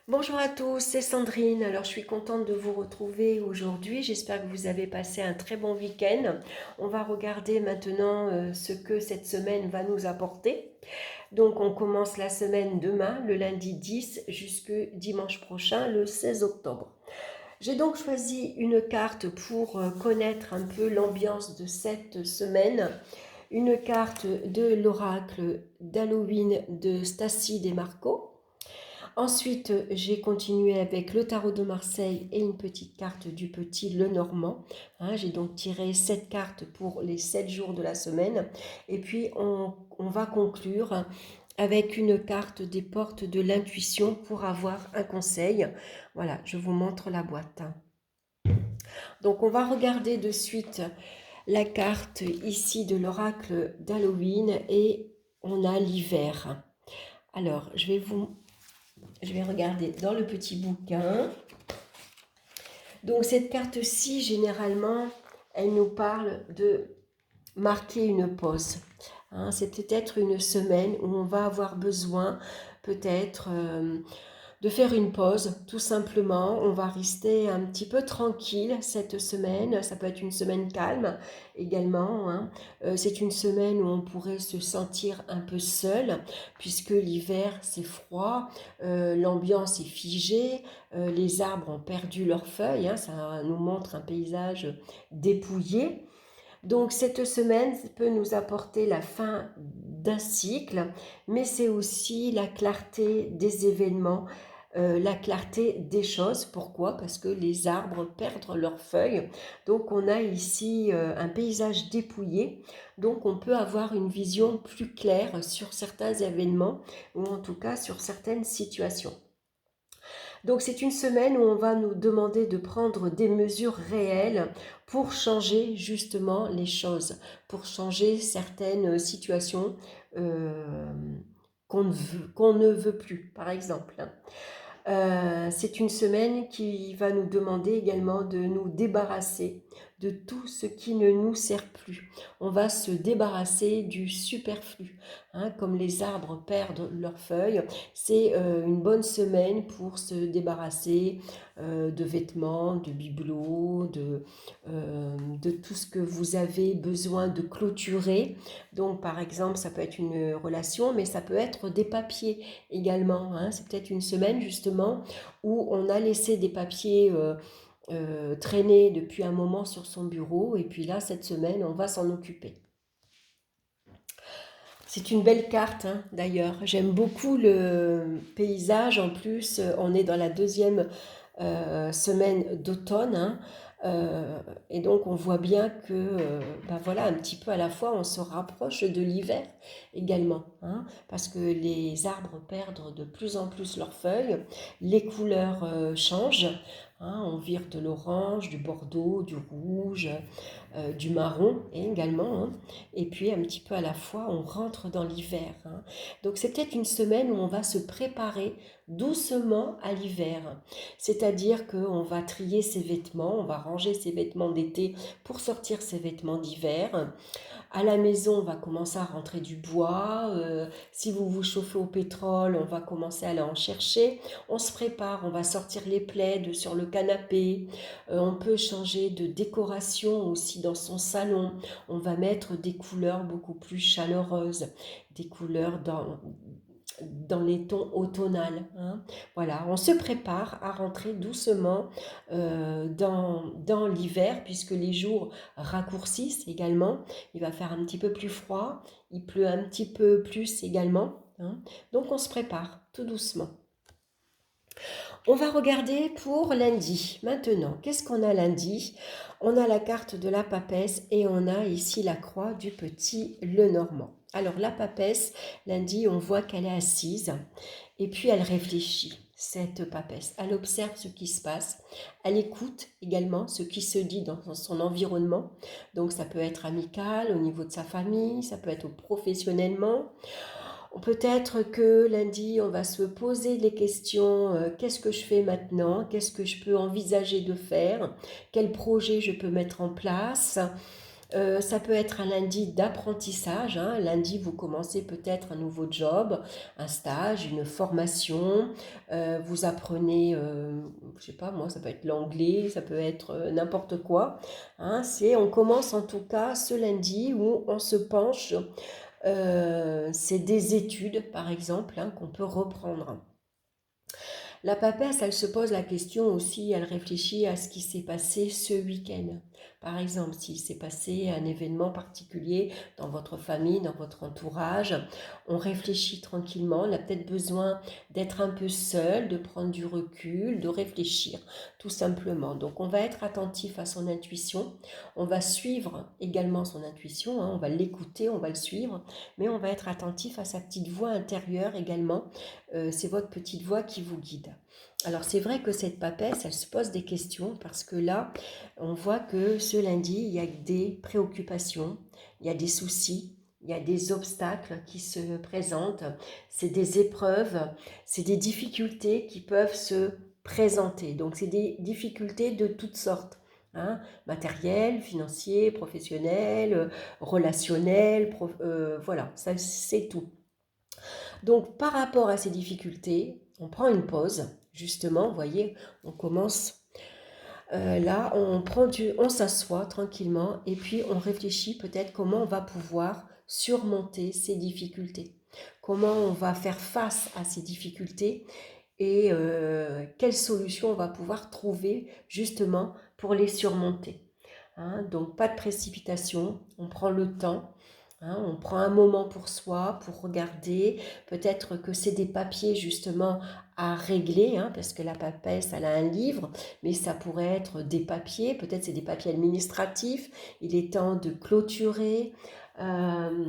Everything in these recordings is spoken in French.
Bonjour à tous, c'est Sandrine. Alors, je suis contente de vous retrouver aujourd'hui. J'espère que vous avez passé un très bon week-end. On va regarder maintenant ce que cette semaine va nous apporter. Donc, on commence la semaine demain, le lundi 10, jusque dimanche prochain, le 16 octobre. J'ai donc choisi une carte pour connaître un peu l'ambiance de cette semaine. Une carte de l'oracle d'Halloween de Stacy Desmarco. Ensuite, j'ai continué avec le tarot de Marseille et une petite carte du petit Lenormand. J'ai donc tiré 7 cartes pour les 7 jours de la semaine. Et puis, on va conclure avec une carte des portes de l'intuition pour avoir un conseil. Voilà, je vous montre la boîte. Donc, on va regarder de suite la carte ici de l'oracle d'Halloween et on a l'hiver. Alors, je vais regarder dans le petit bouquin. Donc cette carte-ci, généralement, elle nous parle de marquer une pause. C'est peut-être une semaine où on va avoir besoin peut-être de faire une pause, tout simplement. On va rester un petit peu tranquille cette semaine. Ça peut être une semaine calme également. C'est une semaine où on pourrait se sentir un peu seul, puisque l'hiver, c'est froid, l'ambiance est figée, les arbres ont perdu leurs feuilles. Ça nous montre un paysage dépouillé. Donc cette semaine peut nous apporter la fin d'un cycle, mais c'est aussi la clarté des événements, la clarté des choses. Pourquoi? Parce que les arbres perdent leurs feuilles. Donc on a ici un paysage dépouillé. Donc on peut avoir une vision plus claire sur certains événements ou en tout cas sur certaines situations. Donc c'est une semaine où on va nous demander de prendre des mesures réelles pour changer justement les choses, pour changer certaines situations euh, qu'on ne veut plus, par exemple. C'est une semaine qui va nous demander également de nous débarrasser de tout ce qui ne nous sert plus. On va se débarrasser du superflu. Comme les arbres perdent leurs feuilles, c'est une bonne semaine pour se débarrasser de vêtements, de bibelots, de tout ce que vous avez besoin de clôturer. Donc par exemple, ça peut être une relation, mais ça peut être des papiers également. C'est peut-être une semaine justement où on a laissé des papiers traîner depuis un moment sur son bureau et puis là, cette semaine, on va s'en occuper. C'est une belle carte d'ailleurs. J'aime beaucoup le paysage. En plus, on est dans la deuxième semaine d'automne. Et donc on voit bien que voilà, un petit peu à la fois on se rapproche de l'hiver également, parce que les arbres perdent de plus en plus leurs feuilles, les couleurs changent, on vire de l'orange, du bordeaux, du rouge, du marron également, et puis un petit peu à la fois on rentre dans l'hiver. Donc c'est peut-être une semaine où on va se préparer doucement à l'hiver. C'est-à-dire qu'on va trier ses vêtements, on va ranger ses vêtements d'été pour sortir ses vêtements d'hiver. À la maison, on va commencer à rentrer du bois. Si vous vous chauffez au pétrole, on va commencer à aller en chercher. On se prépare, on va sortir les plaids sur le canapé. On peut changer de décoration aussi dans son salon. On va mettre des couleurs beaucoup plus chaleureuses, des couleurs dans les tons automnales. Voilà, on se prépare à rentrer doucement dans l'hiver puisque les jours raccourcissent également. Il va faire un petit peu plus froid, il pleut un petit peu plus également. Donc on se prépare tout doucement. On va regarder pour lundi. Maintenant, qu'est-ce qu'on a lundi? On a la carte de la papesse et on a ici la croix du petit Lenormand. Alors la papesse, lundi, on voit qu'elle est assise et puis elle réfléchit, cette papesse. Elle observe ce qui se passe, elle écoute également ce qui se dit dans son environnement. Donc ça peut être amical au niveau de sa famille, ça peut être professionnellement. Peut-être que lundi, on va se poser les questions, qu'est-ce que je fais maintenant? Qu'est-ce que je peux envisager de faire? Quel projet je peux mettre en place? Ça peut être un lundi d'apprentissage, hein. Lundi, vous commencez peut-être un nouveau job, un stage, une formation. Vous apprenez, je sais pas moi, ça peut être l'anglais, ça peut être n'importe quoi, hein. On commence en tout cas ce lundi où on se penche. C'est des études, par exemple, hein, qu'on peut reprendre. La papesse, elle se pose la question aussi, elle réfléchit à ce qui s'est passé ce week-end. Par exemple, s'il s'est passé un événement particulier dans votre famille, dans votre entourage, on réfléchit tranquillement, on a peut-être besoin d'être un peu seul, de prendre du recul, de réfléchir, tout simplement. Donc on va être attentif à son intuition, on va suivre également son intuition, hein, on va l'écouter, on va le suivre, mais on va être attentif à sa petite voix intérieure également. C'est votre petite voix qui vous guide. Alors c'est vrai que cette papesse, elle se pose des questions parce que là, on voit que ce lundi, il y a des préoccupations, il y a des soucis, il y a des obstacles qui se présentent, c'est des épreuves, c'est des difficultés qui peuvent se présenter. Donc c'est des difficultés de toutes sortes. Hein, matériel, financier, professionnel, relationnel, voilà, ça c'est tout. Donc, par rapport à ces difficultés, on prend une pause, justement, vous voyez, on commence là, on s'assoit tranquillement et puis on réfléchit peut-être comment on va pouvoir surmonter ces difficultés, comment on va faire face à ces difficultés et quelles solutions on va pouvoir trouver justement pour les surmonter. Hein. Donc, pas de précipitation, on prend le temps. Hein, on prend un moment pour soi, pour regarder. Peut-être que c'est des papiers justement à régler, hein, parce que la papesse, elle a un livre, mais ça pourrait être des papiers. Peut-être c'est des papiers administratifs. Il est temps de clôturer. Euh,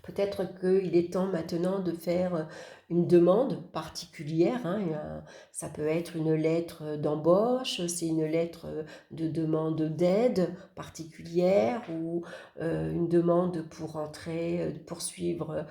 Peut-être qu'il est temps maintenant de faire une demande particulière. Hein, ça peut être une lettre d'embauche, c'est une lettre de demande d'aide particulière ou une demande pour entrer, poursuivre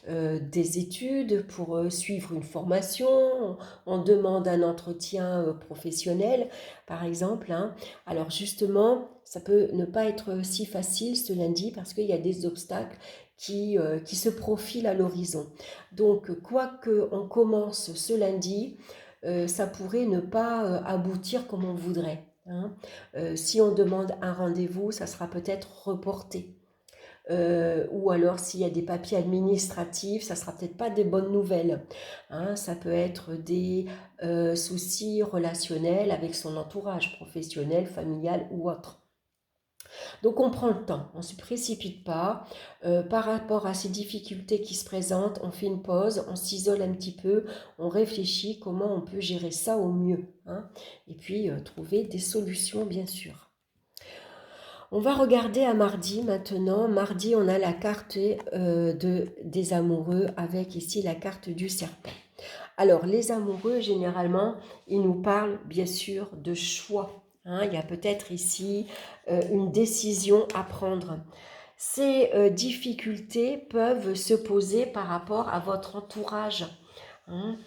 des études, pour suivre une formation. On demande un entretien professionnel, par exemple. Hein. Alors justement, ça peut ne pas être si facile ce lundi parce qu'il y a des obstacles qui se profile à l'horizon. Donc, quoi qu'on commence ce lundi, ça pourrait ne pas aboutir comme on voudrait. Hein. Si on demande un rendez-vous, ça sera peut-être reporté. Ou alors s'il y a des papiers administratifs, ça sera peut-être pas des bonnes nouvelles. Hein. Ça peut être des soucis relationnels avec son entourage professionnel, familial ou autre. Donc on prend le temps, on ne se précipite pas. Par rapport à ces difficultés qui se présentent, on fait une pause, on s'isole un petit peu, on réfléchit comment on peut gérer ça au mieux. Hein, et puis trouver des solutions bien sûr. On va regarder à mardi maintenant. Mardi, on a la carte des amoureux avec ici la carte du serpent. Alors, les amoureux, généralement, ils nous parlent bien sûr de choix. Hein, il y a peut-être ici une décision à prendre. Ces difficultés peuvent se poser par rapport à votre entourage. Hein.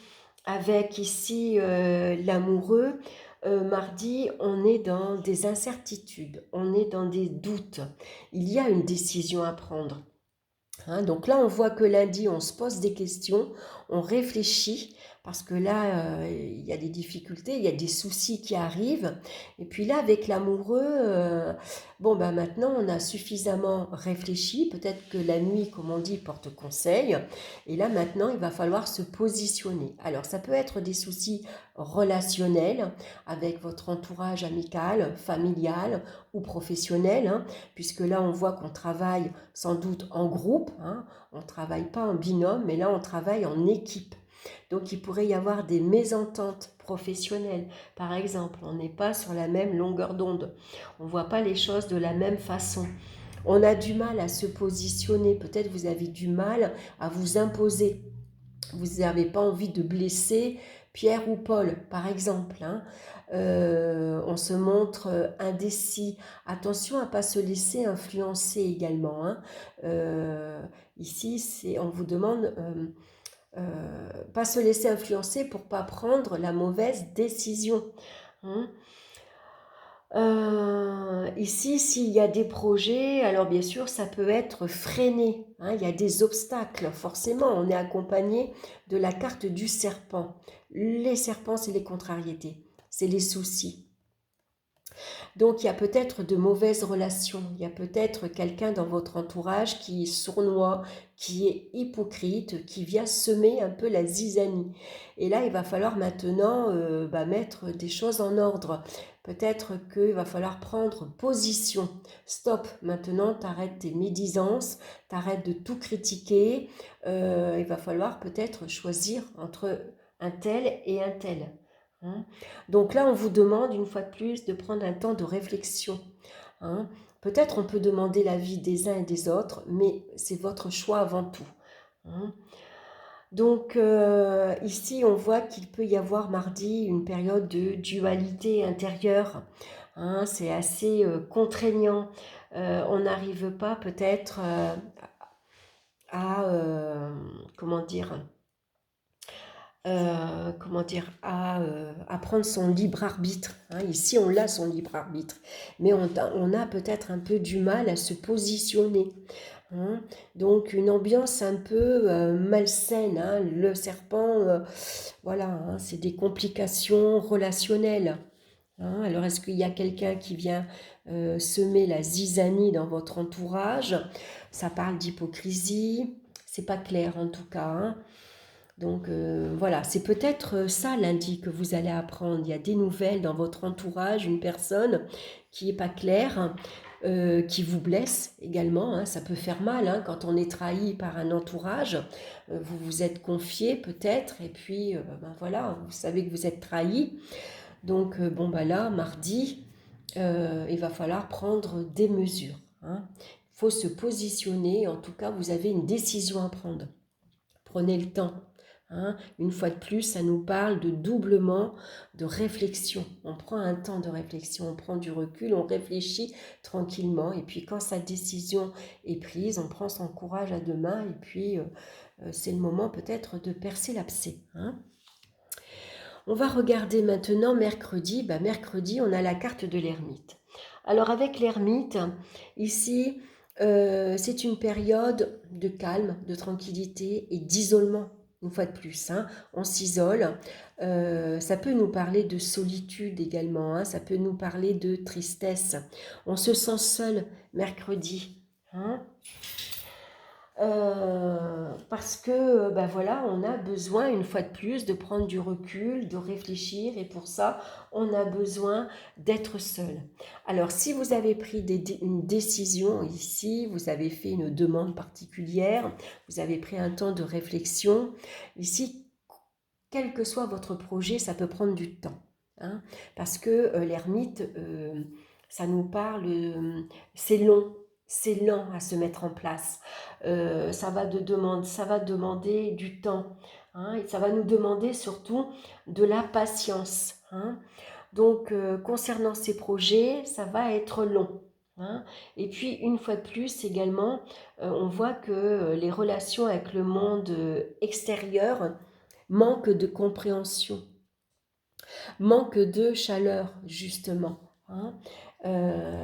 Avec ici l'amoureux, mardi, on est dans des incertitudes, on est dans des doutes. Il y a une décision à prendre. Hein, donc là, on voit que lundi, on se pose des questions, on réfléchit, parce que là, il y a des difficultés, il y a des soucis qui arrivent. Et puis là, avec l'amoureux, bon, ben maintenant, on a suffisamment réfléchi. Peut-être que la nuit, comme on dit, porte conseil. Et là, maintenant, il va falloir se positionner. Alors, ça peut être des soucis relationnels avec votre entourage amical, familial ou professionnel, hein, puisque là, on voit qu'on travaille sans doute en groupe, hein. On ne travaille pas en binôme, mais là on travaille en équipe. Donc il pourrait y avoir des mésententes professionnelles. Par exemple, on n'est pas sur la même longueur d'onde, on ne voit pas les choses de la même façon. On a du mal à se positionner, peut-être vous avez du mal à vous imposer. Vous n'avez pas envie de blesser Pierre ou Paul, par exemple. Hein. On se montre indécis. Attention à ne pas se laisser influencer également. Hein. Ici, on vous demande pas se laisser influencer pour ne pas prendre la mauvaise décision. Hein. Ici, s'il y a des projets, alors bien sûr, ça peut être freiné, hein, il y a des obstacles, forcément. On est accompagné de la carte du serpent. Les serpents, c'est les contrariétés, c'est les soucis. Donc, il y a peut-être de mauvaises relations. Il y a peut-être quelqu'un dans votre entourage qui est sournois, qui est hypocrite, qui vient semer un peu la zizanie. Et là, il va falloir maintenant mettre des choses en ordre. Peut-être qu'il va falloir prendre position. Stop, maintenant, t'arrêtes tes médisances, t'arrêtes de tout critiquer. Il va falloir peut-être choisir entre un tel et un tel. Hein. Donc là, on vous demande une fois de plus de prendre un temps de réflexion. Hein. Peut-être on peut demander l'avis des uns et des autres, mais c'est votre choix avant tout. Hein. Donc ici, on voit qu'il peut y avoir mardi une période de dualité intérieure. Hein. C'est assez contraignant. On n'arrive pas peut-être comment dire, à prendre son libre arbitre. Hein. Ici, on a son libre arbitre, mais on a peut-être un peu du mal à se positionner. Hein. Donc, une ambiance un peu malsaine. Hein. Le serpent, voilà, hein, c'est des complications relationnelles. Hein. Alors, est-ce qu'il y a quelqu'un qui vient semer la zizanie dans votre entourage? Ça parle d'hypocrisie. C'est pas clair en tout cas. Hein. Donc voilà, c'est peut-être ça lundi que vous allez apprendre. Il y a des nouvelles dans votre entourage, une personne qui n'est pas claire, qui vous blesse également. Hein. Ça peut faire mal hein, quand on est trahi par un entourage. Vous vous êtes confié peut-être et puis voilà, vous savez que vous êtes trahi. Donc là, mardi, il va falloir prendre des mesures. Hein. Il faut se positionner. En tout cas, vous avez une décision à prendre. Prenez le temps. Hein. Une fois de plus, ça nous parle de doublement de réflexion. On prend un temps de réflexion, on prend du recul, on réfléchit tranquillement. Et puis quand sa décision est prise, on prend son courage à deux mains. Et puis c'est le moment peut-être de percer l'abcès. Hein. On va regarder maintenant mercredi. Mercredi, on a la carte de l'ermite. Alors avec l'ermite, ici, c'est une période de calme, de tranquillité et d'isolement, une fois de plus. Hein. On s'isole. Ça peut nous parler de solitude également. Hein. Ça peut nous parler de tristesse. On se sent seul mercredi. Hein. Parce que voilà, on a besoin une fois de plus de prendre du recul, de réfléchir et pour ça, on a besoin d'être seul. Alors si vous avez pris une décision ici, vous avez fait une demande particulière, vous avez pris un temps de réflexion, ici, quel que soit votre projet, ça peut prendre du temps. Hein, parce que l'ermite, ça nous parle, c'est long. C'est lent à se mettre en place. Ça va demander du temps. Hein, et ça va nous demander surtout de la patience. Hein. Donc, concernant ces projets, ça va être long. Hein. Et puis, une fois de plus, également, on voit que les relations avec le monde extérieur manquent de compréhension, manquent de chaleur, justement. Hein.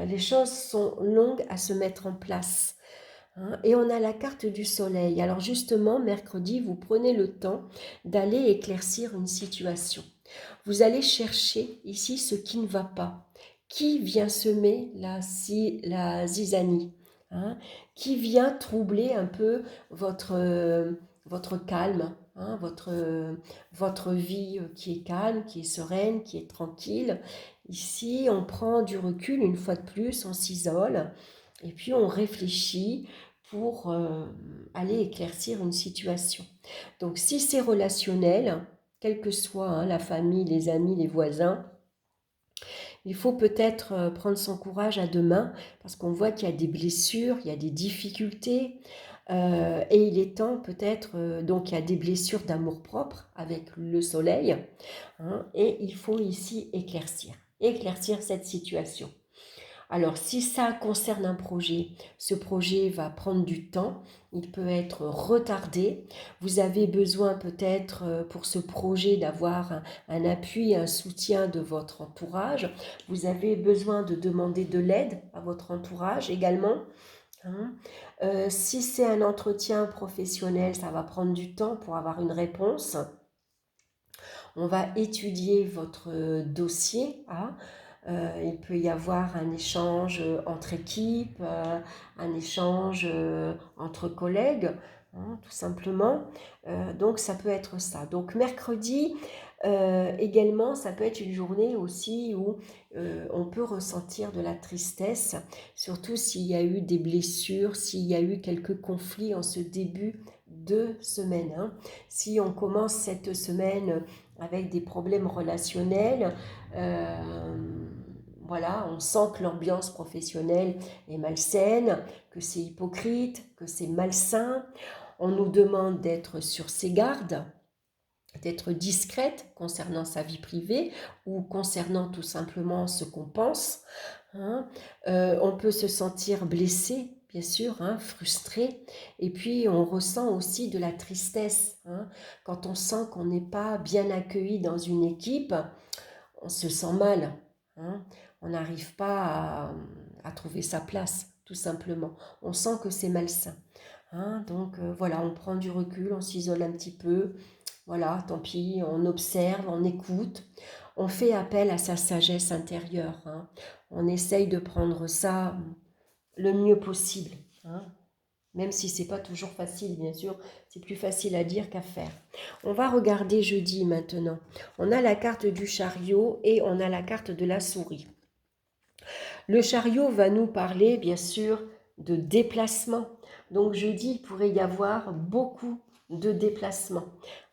Les choses sont longues à se mettre en place. Hein. Et on a la carte du soleil. Alors justement, mercredi, vous prenez le temps d'aller éclaircir une situation. Vous allez chercher ici ce qui ne va pas. Qui vient semer la zizanie? Hein. Qui vient troubler un peu votre calme, hein, votre vie qui est calme, qui est sereine, qui est tranquille. Ici, on prend du recul une fois de plus, on s'isole et puis on réfléchit pour aller éclaircir une situation. Donc si c'est relationnel, quelle que soit hein, la famille, les amis, les voisins, il faut peut-être prendre son courage à deux mains parce qu'on voit qu'il y a des blessures, il y a des difficultés et il est temps peut-être, donc il y a des blessures d'amour-propre avec le soleil hein, et il faut ici éclaircir cette situation. Alors, si ça concerne un projet, ce projet va prendre du temps, il peut être retardé. Vous avez besoin peut-être pour ce projet d'avoir un appui, un soutien de votre entourage. Vous avez besoin de demander de l'aide à votre entourage également. Hein. Si c'est un entretien professionnel, ça va prendre du temps pour avoir une réponse. On va étudier votre dossier. Hein. Il peut y avoir un échange entre équipes, un échange entre collègues, hein, tout simplement. Donc ça peut être ça. Donc mercredi, également, ça peut être une journée aussi où on peut ressentir de la tristesse, surtout s'il y a eu des blessures, s'il y a eu quelques conflits en ce début de semaine. Hein. Si on commence cette semaine avec des problèmes relationnels, voilà, on sent que l'ambiance professionnelle est malsaine, que c'est hypocrite, que c'est malsain. On nous demande d'être sur ses gardes, d'être discrète concernant sa vie privée ou concernant tout simplement ce qu'on pense. Hein. On peut se sentir blessé, bien sûr, hein, frustré, et puis on ressent aussi de la tristesse. Hein. Quand on sent qu'on n'est pas bien accueilli dans une équipe, on se sent mal. Hein. On n'arrive pas à trouver sa place, tout simplement. On sent que c'est malsain. Hein. Donc voilà, on prend du recul, on s'isole un petit peu. Voilà, tant pis, on observe, on écoute, on fait appel à sa sagesse intérieure. Hein. On essaye de prendre ça le mieux possible. Hein. Même si c'est pas toujours facile, bien sûr, c'est plus facile à dire qu'à faire. On va regarder jeudi maintenant. On a la carte du chariot et on a la carte de la souris. Le chariot va nous parler, bien sûr, de déplacement. Donc jeudi, il pourrait y avoir beaucoup de déplacements.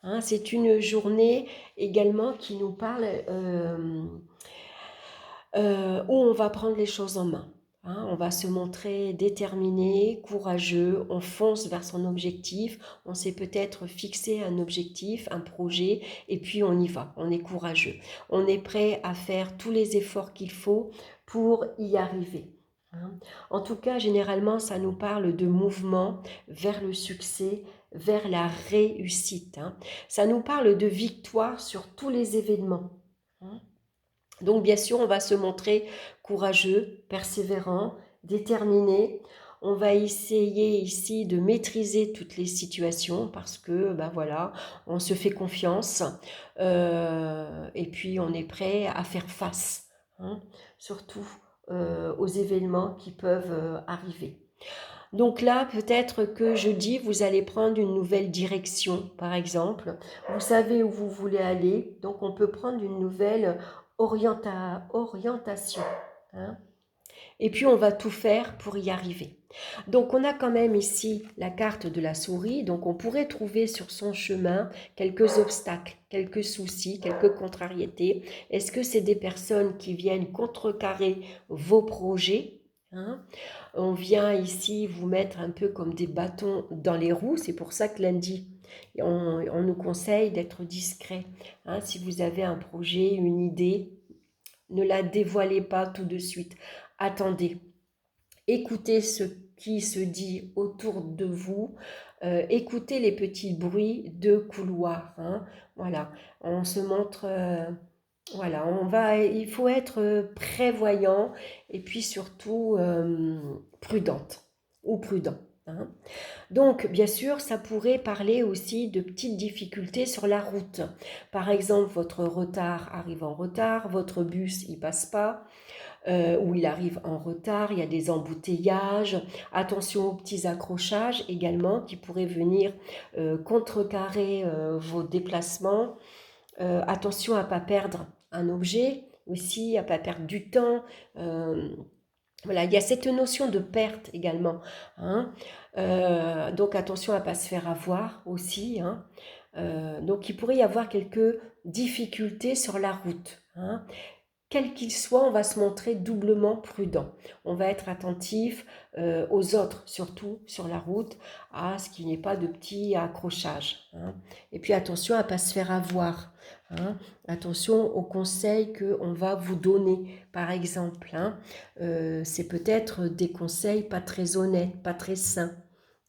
Hein, c'est une journée également qui nous parle où on va prendre les choses en main. Hein, on va se montrer déterminé, courageux, on fonce vers son objectif, on s'est peut-être fixé un objectif, un projet, et puis on y va, on est courageux. On est prêt à faire tous les efforts qu'il faut pour y arriver. Hein. En tout cas, généralement, ça nous parle de mouvement vers le succès, vers la réussite. Hein. Ça nous parle de victoire sur tous les événements. Hein. Donc bien sûr, on va se montrer courageux, persévérant, déterminé. On va essayer ici de maîtriser toutes les situations parce que, ben voilà, on se fait confiance et puis on est prêt à faire face, hein, surtout aux événements qui peuvent arriver. Donc là, peut-être que jeudi, vous allez prendre une nouvelle direction, par exemple. Vous savez où vous voulez aller, donc on peut prendre une nouvelle orientation. Hein. Et puis, on va tout faire pour y arriver. Donc, on a quand même ici la carte de la souris. Donc, on pourrait trouver sur son chemin quelques obstacles, quelques soucis, quelques contrariétés. Est-ce que c'est des personnes qui viennent contrecarrer vos projets? Hein. On vient ici vous mettre un peu comme des bâtons dans les roues. C'est pour ça que lundi, on nous conseille d'être discret. Hein. Si vous avez un projet, une idée, ne la dévoilez pas tout de suite. Attendez. Écoutez ce qui se dit autour de vous. Écoutez les petits bruits de couloir. Hein. Voilà. On se montre... voilà, il faut être prévoyant et puis surtout prudente ou prudent. Hein. Donc, bien sûr, ça pourrait parler aussi de petites difficultés sur la route. Par exemple, votre retard arrive en retard, votre bus il passe pas, ou il arrive en retard, il y a des embouteillages. Attention aux petits accrochages également qui pourraient venir contrecarrer vos déplacements. Attention à ne pas perdre un objet aussi, à ne pas perdre du temps. Voilà, il y a cette notion de perte également. Hein. Donc attention à ne pas se faire avoir aussi. Hein. Donc il pourrait y avoir quelques difficultés sur la route. Hein. Quel qu'il soit, on va se montrer doublement prudent. On va être attentif aux autres, surtout sur la route, à ce qu'il n'y ait pas de petits accrochages. Hein. Et puis attention à ne pas se faire avoir. hein. Attention aux conseils qu'on va vous donner, par exemple, hein. C'est peut-être des conseils pas très honnêtes, pas très sains.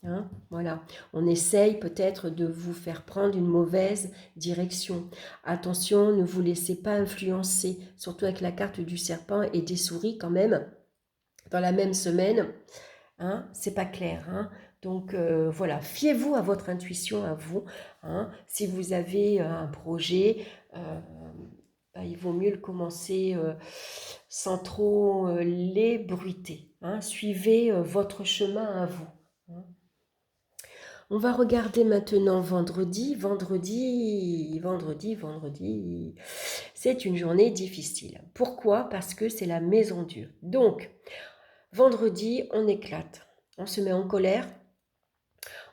Hein, voilà, on essaye peut-être de vous faire prendre une mauvaise direction. Attention, ne vous laissez pas influencer, surtout avec la carte du serpent et des souris quand même, dans la même semaine, hein, c'est pas clair. Hein. Donc voilà, fiez-vous à votre intuition, à vous. Hein. Si vous avez un projet, bah, il vaut mieux le commencer sans trop l'ébruiter. Hein. Suivez votre chemin à vous. Hein. On va regarder maintenant vendredi. Vendredi. C'est une journée difficile. Pourquoi? Parce que c'est la maison Dieu. Donc, vendredi, on éclate. On se met en colère.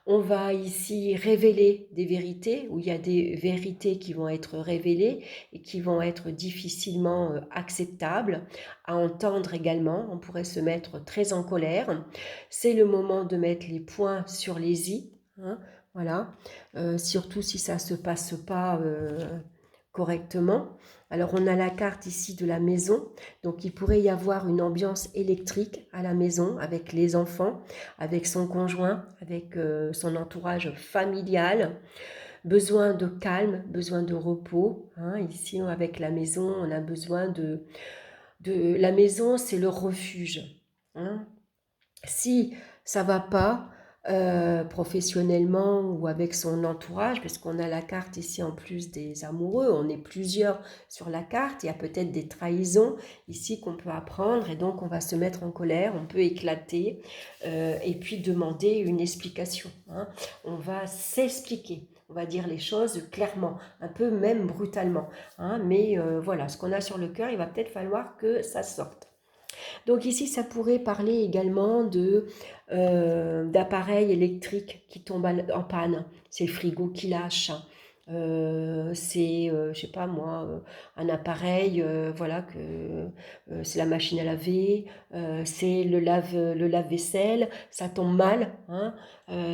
On va ici révéler des vérités, où il y a des vérités qui vont être révélées et qui vont être difficilement acceptables à entendre également. On pourrait se mettre très en colère. C'est le moment de mettre les points sur les i. Hein, voilà. Surtout si ça ne se passe pas correctement. Alors on a la carte ici de la maison, donc il pourrait y avoir une ambiance électrique à la maison avec les enfants, avec son conjoint, avec son entourage familial, besoin de calme, besoin de repos. Hein. Ici avec la maison, on a besoin de... La maison, c'est le refuge. Hein. Si ça va pas professionnellement ou avec son entourage, parce qu'on a la carte ici en plus des amoureux, on est plusieurs sur la carte, il y a peut-être des trahisons ici qu'on peut apprendre et donc on va se mettre en colère, on peut éclater et puis demander une explication. Hein. On va s'expliquer. On va dire les choses clairement, un peu même brutalement. Hein, mais voilà, ce qu'on a sur le cœur, il va peut-être falloir que ça sorte. Donc ici, ça pourrait parler également d'appareils électriques qui tombent en panne. C'est le frigo qui lâche. C'est, je sais pas moi, un appareil, voilà, c'est la machine à laver, c'est le lave-vaisselle, ça tombe mal, hein,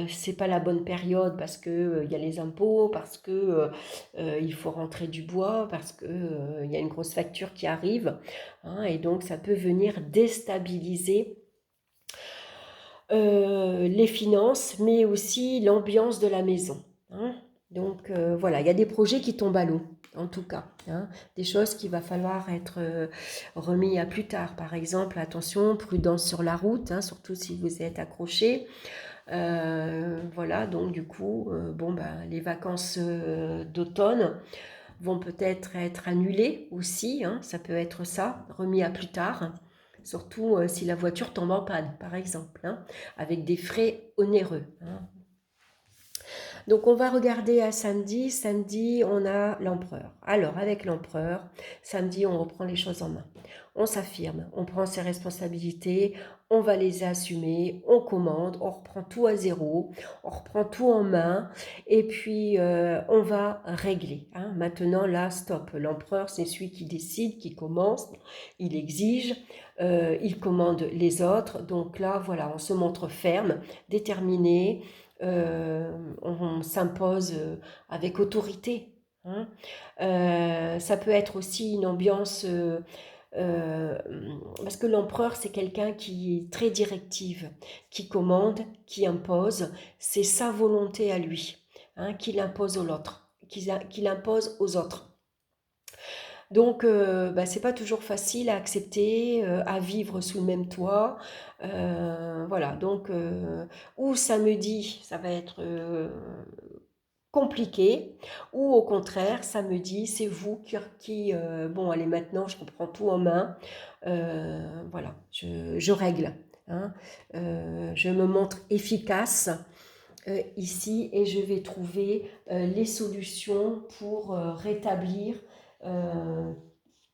c'est pas la bonne période parce que il y a les impôts, parce que il faut rentrer du bois, parce que il y a une grosse facture qui arrive, hein, et donc ça peut venir déstabiliser les finances, mais aussi l'ambiance de la maison. Hein. Donc voilà, il y a des projets qui tombent à l'eau, en tout cas. Hein. Des choses qu'il va falloir être remis à plus tard. Par exemple, attention, prudence sur la route, hein, surtout si vous êtes accroché. Voilà, donc du coup, bon, ben, les vacances d'automne vont peut-être être annulées aussi, hein, ça peut être ça, remis à plus tard, surtout si la voiture tombe en panne, par exemple, hein, avec des frais onéreux. Hein. Donc on va regarder à samedi. Samedi, on a l'empereur. Alors avec l'empereur, samedi, on reprend les choses en main. On s'affirme, on prend ses responsabilités, on va les assumer, on commande, on reprend tout à zéro, on reprend tout en main et puis on va régler. Hein. Maintenant, là, stop. L'empereur, c'est celui qui décide, qui commence, il exige, il commande les autres. Donc là, voilà, on se montre ferme, déterminé, on s'impose avec autorité. Hein. Ça peut être aussi une ambiance, parce que l'empereur, c'est quelqu'un qui est très directive, qui commande, qui impose, c'est sa volonté à lui, hein, qu'il impose aux autres, qu'il impose aux autres. Donc, bah, c'est pas toujours facile à accepter, à vivre sous le même toit. Voilà, donc, ou samedi, ça va être compliqué, ou au contraire, samedi, c'est vous bon, allez, maintenant, je reprends tout en main. Voilà, je règle. Hein. Je me montre efficace ici et je vais trouver les solutions pour rétablir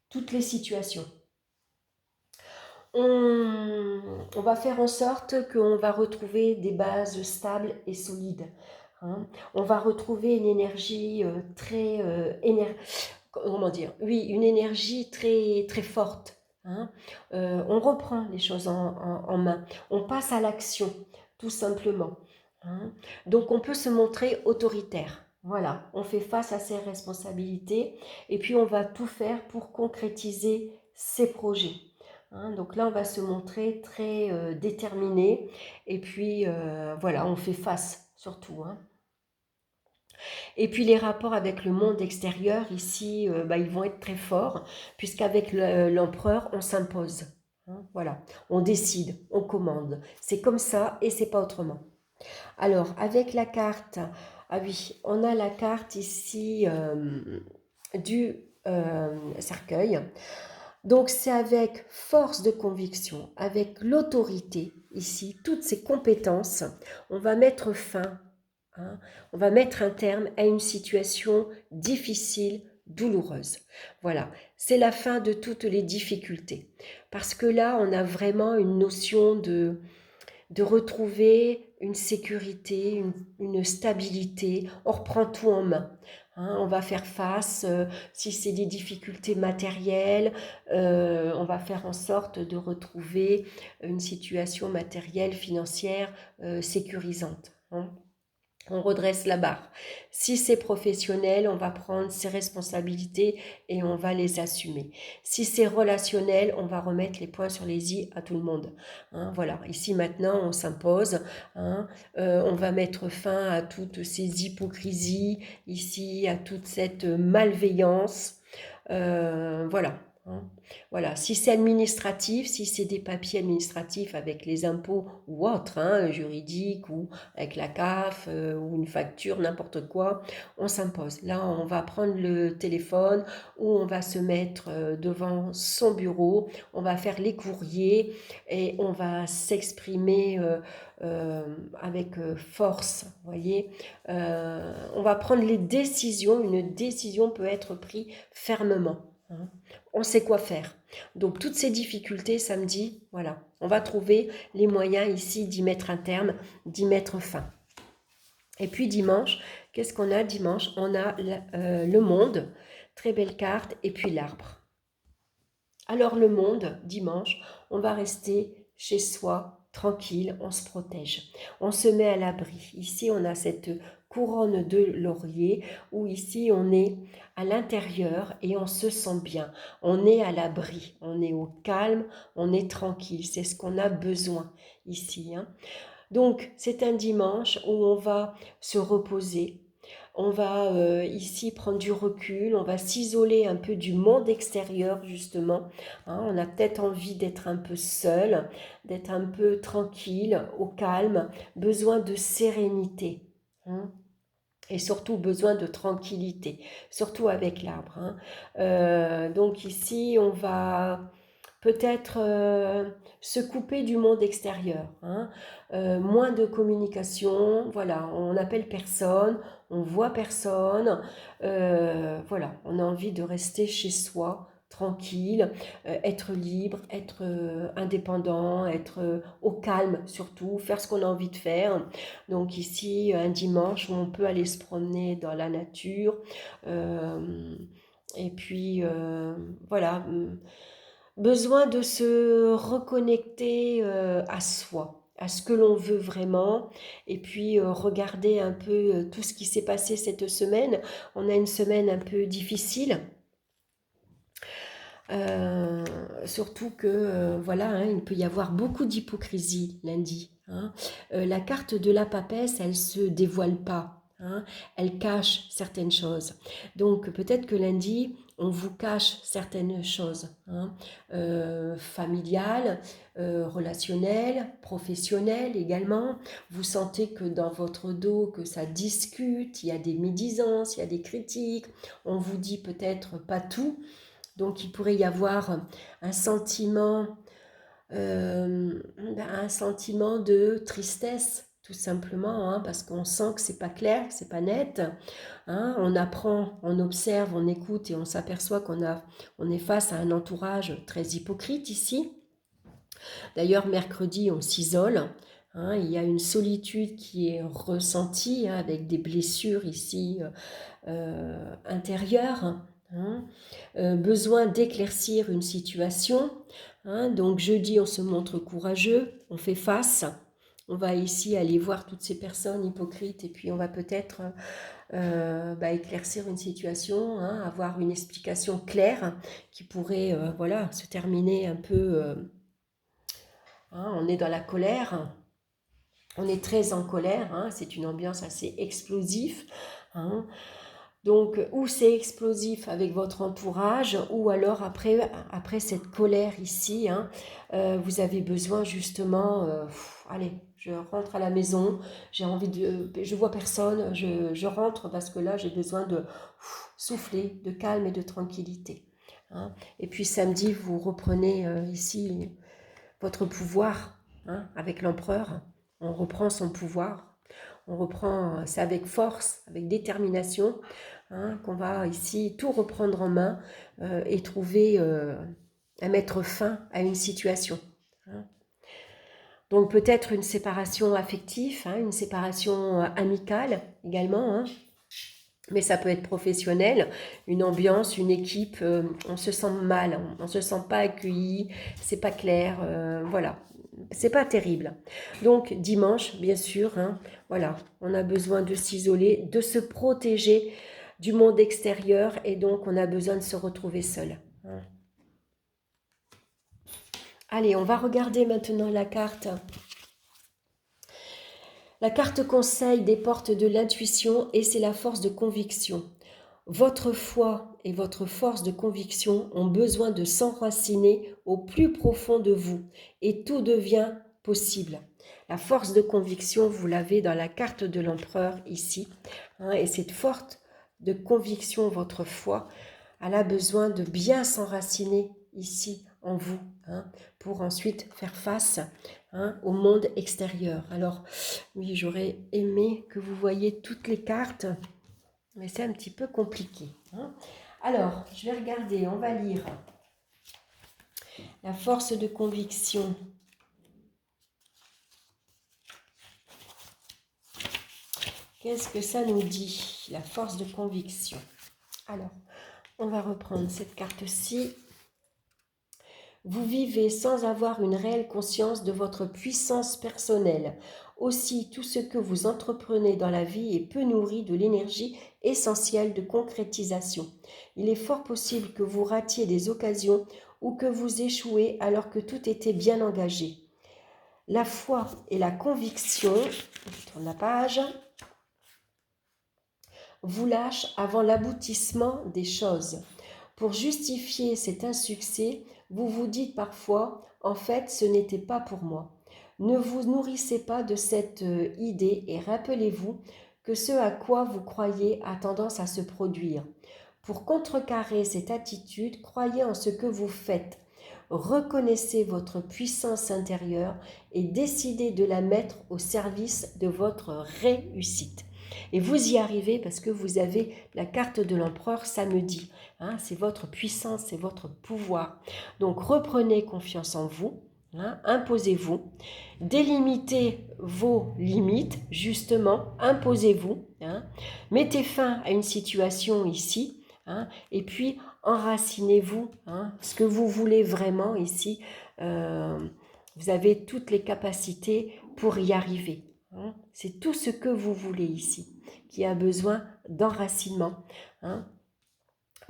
toutes les situations. On va faire en sorte qu'on va retrouver des bases stables et solides. Hein. On va retrouver une énergie très... comment dire? Oui, une énergie très, très forte. Hein. On reprend les choses en main. On passe à l'action, tout simplement. Hein. Donc on peut se montrer autoritaire. Voilà, on fait face à ses responsabilités et puis on va tout faire pour concrétiser ses projets. Hein, donc là, on va se montrer très déterminé et puis voilà, on fait face surtout. Hein. Et puis les rapports avec le monde extérieur, ici, ils vont être très forts, puisqu'avec l'empereur, on s'impose. Hein, voilà, on décide, on commande. C'est comme ça et c'est pas autrement. Alors, avec la carte, ah oui, on a la carte ici du cercueil. Donc, c'est avec force de conviction, avec l'autorité, ici, toutes ces compétences, on va mettre fin. Hein, on va mettre un terme à une situation difficile, douloureuse. Voilà, c'est la fin de toutes les difficultés. Parce que là, on a vraiment une notion de retrouver une sécurité, une stabilité. On reprend tout en main. Hein, on va faire face, si c'est des difficultés matérielles, on va faire en sorte de retrouver une situation matérielle, financière sécurisante. Hein. On redresse la barre. Si c'est professionnel, on va prendre ses responsabilités et on va les assumer. Si c'est relationnel, on va remettre les points sur les i à tout le monde. Hein, voilà, ici maintenant, on s'impose. Hein, on va mettre fin à toutes ces hypocrisies, ici, à toute cette malveillance. Voilà. Hein. Voilà, si c'est administratif, si c'est des papiers administratifs avec les impôts ou autres, hein, juridiques ou avec la CAF ou une facture, n'importe quoi, on s'impose. Là, on va prendre le téléphone ou on va se mettre devant son bureau, on va faire les courriers et on va s'exprimer avec force, voyez. On va prendre les décisions, une décision peut être prise fermement. Hein. On sait quoi faire. Donc toutes ces difficultés, samedi, voilà, on va trouver les moyens ici d'y mettre un terme, d'y mettre fin. Et puis dimanche, qu'est-ce qu'on a dimanche? On a le monde, très belle carte, et puis l'arbre. Alors le monde, dimanche, on va rester chez soi, tranquille, on se protège, on se met à l'abri. Ici, on a cette couronne de laurier où ici, on est à l'intérieur et on se sent bien. On est à l'abri, on est au calme, on est tranquille. C'est ce qu'on a besoin ici. Hein. Donc, c'est un dimanche où on va se reposer. On va ici prendre du recul, on va s'isoler un peu du monde extérieur justement. Hein, on a peut-être envie d'être un peu seul, d'être un peu tranquille, au calme, besoin de sérénité. Hein, et surtout besoin de tranquillité, surtout avec l'arbre. Hein. Donc ici, on va peut-être se couper du monde extérieur, hein. Moins de communication, voilà, on n'appelle personne, on voit personne, voilà, on a envie de rester chez soi, tranquille, être libre, être indépendant, être au calme surtout, faire ce qu'on a envie de faire. Donc ici, un dimanche où on peut aller se promener dans la nature, et puis voilà, besoin de se reconnecter à soi, à ce que l'on veut vraiment, et puis regarder un peu tout ce qui s'est passé cette semaine. On a une semaine un peu difficile, euh, surtout que voilà, hein, il peut y avoir beaucoup d'hypocrisie lundi. Hein. La carte de la papesse, elle se dévoile pas. Hein, elle cache certaines choses. Donc peut-être que lundi, on vous cache certaines choses, hein, familiales, relationnelles, professionnelles également. Vous sentez que dans votre dos, que ça discute, il y a des médisances, il y a des critiques. On vous dit peut-être pas tout. Donc il pourrait y avoir un sentiment de tristesse, tout simplement, hein, parce qu'on sent que c'est pas clair, que c'est pas net. Hein, on apprend, on observe, on écoute et on s'aperçoit on est face à un entourage très hypocrite ici. D'ailleurs, mercredi, on s'isole. Hein, il y a une solitude qui est ressentie, hein, avec des blessures ici intérieures. Hein, besoin d'éclaircir une situation. Hein, donc jeudi, on se montre courageux, on fait face. On va ici aller voir toutes ces personnes hypocrites et puis on va peut-être éclaircir une situation, hein, avoir une explication claire qui pourrait voilà, se terminer un peu... hein, on est dans la colère, on est très en colère, hein, c'est une ambiance assez explosive. Hein. Donc, ou c'est explosif avec votre entourage, ou alors après cette colère ici, hein, vous avez besoin justement, allez, je rentre à la maison, j'ai envie de, je vois personne, je rentre parce que là j'ai besoin de souffler, de calme et de tranquillité. Hein. Et puis samedi, vous reprenez ici votre pouvoir, hein, avec l'empereur, on reprend son pouvoir, on reprend, c'est avec force, avec détermination, hein, qu'on va ici tout reprendre en main et trouver à mettre fin à une situation. Hein. Donc peut-être une séparation affective, hein, une séparation amicale également, hein, mais ça peut être professionnel, une ambiance, une équipe, on se sent mal, on se sent pas accueilli, c'est pas clair, voilà, c'est pas terrible. Donc dimanche, bien sûr, hein, voilà, on a besoin de s'isoler, de se protéger du monde extérieur et donc on a besoin de se retrouver seul. Hein. Allez, on va regarder maintenant la carte. La carte conseil des portes de l'intuition et c'est la force de conviction. Votre foi et votre force de conviction ont besoin de s'enraciner au plus profond de vous et tout devient possible. La force de conviction, vous l'avez dans la carte de l'empereur ici. Hein, et cette force de conviction, votre foi, elle a besoin de bien s'enraciner ici en vous, hein, pour ensuite faire face, hein, au monde extérieur. Alors, oui, j'aurais aimé que vous voyiez toutes les cartes, mais c'est un petit peu compliqué. Hein. Alors, je vais regarder, on va lire la force de conviction. Qu'est-ce que ça nous dit, la force de conviction? Alors, on va reprendre cette carte-ci. Vous vivez sans avoir une réelle conscience de votre puissance personnelle. Aussi, tout ce que vous entreprenez dans la vie est peu nourri de l'énergie essentielle de concrétisation. Il est fort possible que vous ratiez des occasions ou que vous échouez alors que tout était bien engagé. La foi et la conviction, je tourne la page, vous lâchent avant l'aboutissement des choses. Pour justifier cet insuccès, vous vous dites parfois « en fait, ce n'était pas pour moi ». Ne vous nourrissez pas de cette idée et rappelez-vous que ce à quoi vous croyez a tendance à se produire. Pour contrecarrer cette attitude, croyez en ce que vous faites. Reconnaissez votre puissance intérieure et décidez de la mettre au service de votre réussite. Et vous y arrivez parce que vous avez la carte de l'empereur samedi. Hein, c'est votre puissance, c'est votre pouvoir. Donc reprenez confiance en vous, hein, imposez-vous, délimitez vos limites, justement, imposez-vous, hein, mettez fin à une situation ici, hein, et puis enracinez-vous, hein, ce que vous voulez vraiment ici. Vous avez toutes les capacités pour y arriver. Hein. C'est tout ce que vous voulez ici qui a besoin d'enracinement. Hein.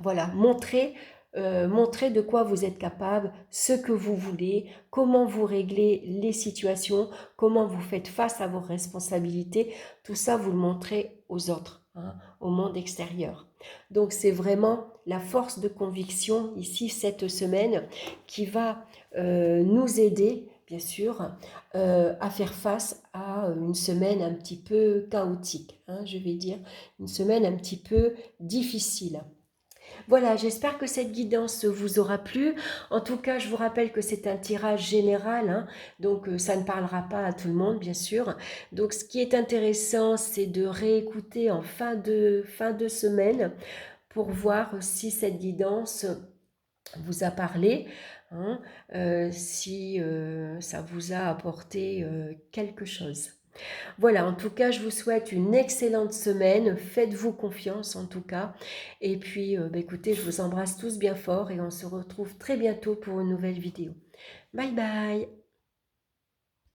Voilà, montrez de quoi vous êtes capable, ce que vous voulez, comment vous réglez les situations, comment vous faites face à vos responsabilités. Tout ça, vous le montrez aux autres, hein, au monde extérieur. Donc, c'est vraiment la force de conviction ici, cette semaine, qui va nous aider, bien sûr, à faire face à une semaine un petit peu chaotique, hein, je vais dire, une semaine un petit peu difficile. Voilà, j'espère que cette guidance vous aura plu. En tout cas, je vous rappelle que c'est un tirage général, hein, donc ça ne parlera pas à tout le monde, bien sûr. Donc, ce qui est intéressant, c'est de réécouter en fin de semaine pour voir si cette guidance vous a parlé, hein, si ça vous a apporté quelque chose. Voilà, en tout cas, je vous souhaite une excellente semaine. Faites-vous confiance, en tout cas. Et puis, écoutez, je vous embrasse tous bien fort et on se retrouve très bientôt pour une nouvelle vidéo. Bye bye!